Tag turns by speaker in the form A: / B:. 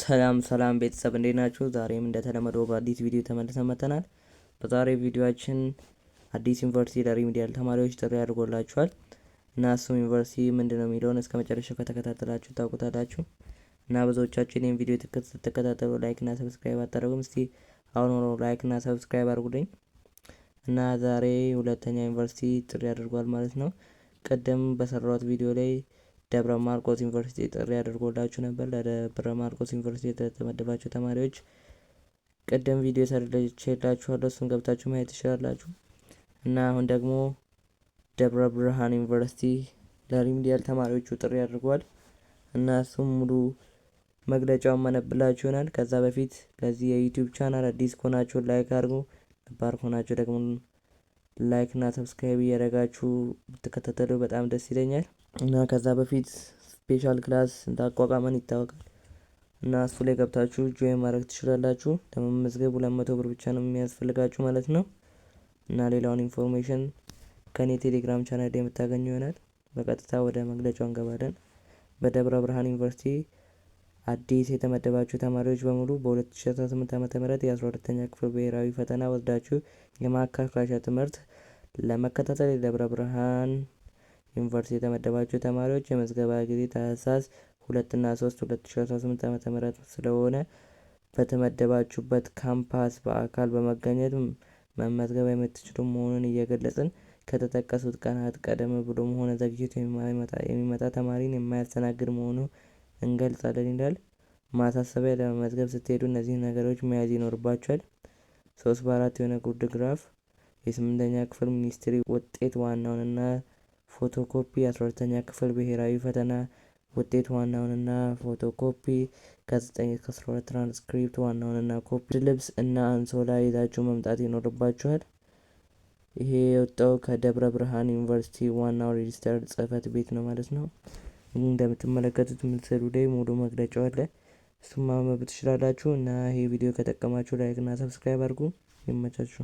A: ሰላም ቤተሰብ እንዴት ናችሁ? ዛሬም እንደተለመደው በአዲስ ቪዲዮ ተመልሰን መጥተናል። በዛሬ ቪዲዮአችን አዲስ ዩኒቨርሲቲ ለሪሚዲያል ተማሪዎች ጥሪ አድርጎላችኋል እና እሱም ዩኒቨርሲቲ ምንድነው የሚለውን እስከ መጨረሻው ከተከታተላችሁ ታውቁታላችሁ። እና ብዙዎቻችን ይህን ቪዲዮ ስትከታተሉ ላይክ እና ሰብስክራይብ አታደርጉም? እስቲ አሁን ላይክ እና ሰብስክራይብ አድርጉልኝ። እና ዛሬ ሁለተኛ ዩኒቨርሲቲ ጥሪ አድርጓል ማለት ነው። ቀደም በሰራሁት ቪዲዮ ላይ ደብረ ማርቆስ ዩኒቨርሲቲ ጥሪ አድርጎላችሁ ነበር። ለደብረ ማርቆስ ዩኒቨርሲቲ የተመደባችሁ ተማሪዎች ቀደም ቪዲዮ ሰርቼላችኋለሁ፣ እሱን ገብታችሁ ማየት ትችላላችሁ። እና አሁን ደግሞ ደብረ ብርሃን ዩኒቨርሲቲ ለሪሚዲያል ተማሪዎቹ ጥሪ አድርጓል እና እሱም ሙሉ መግለጫውን ማነብላችሁ ይሆናል። ከዛ በፊት ለዚህ የዩቲዩብ ቻናል አዲስ ከሆናችሁ ላይክ አድርጉ፣ ነባር ከሆናችሁ ደግሞ ላይክ እና ሰብስክራይብ እያደረጋችሁ ብትከታተሉ በጣም ደስ ይለኛል። እና ከዛ በፊት ስፔሻል ክላስ እንዳቋቋመን ይታወቃል እና እሱ ላይ ገብታችሁ ጆይን ማድረግ ትችላላችሁ። ለመመዝገብ 200 ብር ብቻ ነው የሚያስፈልጋችሁ ማለት ነው። እና ሌላውን ኢንፎርሜሽን ከኔ ቴሌግራም ቻናል ላይ የምታገኙ ይሆናል። በቀጥታ ወደ መግለጫው እንገባለን። በደብረ ብርሃን ዩኒቨርሲቲ አዲስ የተመደባችሁ ተማሪዎች በሙሉ በ2018 ዓ.ም የ12ኛ ክፍል ብሔራዊ ፈተና ወስዳችሁ የማካካሻ ትምህርት ለመከታተል የደብረ ብርሃን ዩኒቨርሲቲ የተመደባችሁ ተማሪዎች የመዝገባ ጊዜ ታህሳስ 2 እና 3 2018 ዓ.ም ስለሆነ በተመደባችሁበት ካምፓስ በአካል በመገኘት መመዝገብ የምትችሉ መሆኑን እየገለጽን ከተጠቀሱት ቀናት ቀደም ብሎም ሆነ ዘግይቶ የሚመጣ ተማሪን የማያስተናግድ መሆኑ እንገልጻለን ይላል። ማሳሰቢያ፣ ለመመዝገብ ስትሄዱ እነዚህ ነገሮች መያዝ ይኖርባችኋል። 3:4 የሆነ ጉርድ ግራፍ፣ የ8ኛ ክፍል ሚኒስትሪ ውጤት ዋናውንና ፎቶኮፒ፣ 12ኛ ክፍል ብሔራዊ ፈተና ውጤት ዋናውንና ፎቶኮፒ፣ ከ9 እስከ 12 ትራንስክሪፕት ዋናውንና ኮፒ፣ ልብስ እና አንሶላ ይዛችሁ መምጣት ይኖርባችኋል። ይሄ የወጣው ከደብረ ብርሃን ዩኒቨርሲቲ ዋናው ሬጂስተር ጽህፈት ቤት ነው ማለት ነው። እንደምትመለከቱት ምስሉ ላይ ሙሉ መግለጫው አለ። እሱም ማንበብ ትችላላችሁ። እና ይሄ ቪዲዮ ከጠቀማችሁ ላይክ እና ሰብስክራይብ አድርጉ። ይመቻችሁ።